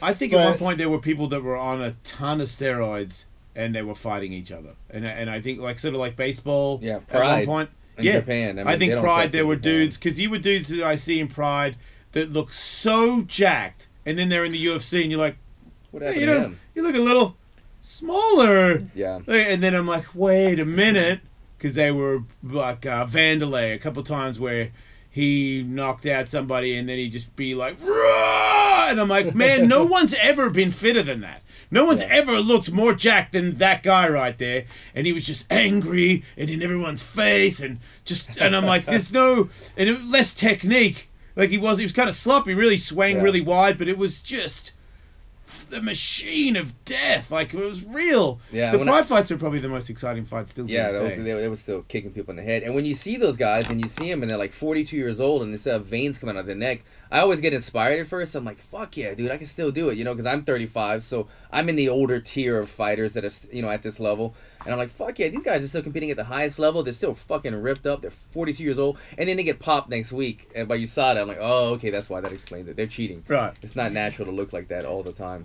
I think at one point there were people that were on a ton of steroids and they were fighting each other. And I think like sort of like baseball. Yeah, At Pride. one point. In Yeah, Japan. I think Pride there were Japan. dudes because you were dudes that I see in Pride that look so jacked, and then they're in the UFC and you're like, What hey, happened to him? you look a little smaller. Yeah. And then I'm like, wait a minute, because they were like Vanderlei a couple times where he knocked out somebody and then he'd just be like, "Rah!" And I'm like, man, no one's ever been fitter than that. No one's ever looked more jacked than that guy right there. And he was just angry and in everyone's face and I'm like, there's no, and less technique. Like he was kind of sloppy, really swang really wide, but it was just the machine of death. Like it was real. Yeah, the Pride fights are probably the most exciting fights still to Yeah, this day. they were still kicking people in the head. And when you see those guys and you see them and they're like 42 years old and they still have veins coming out of their neck, I always get inspired at first. I'm like, fuck yeah, dude, I can still do it, because I'm 35, so I'm in the older tier of fighters that are, at this level. And I'm like, fuck yeah, these guys are still competing at the highest level. They're still fucking ripped up. They're 42 years old. And then they get popped next week by USADA. I'm like, oh, okay, that's why that explains it. They're cheating. Right. It's not natural to look like that all the time.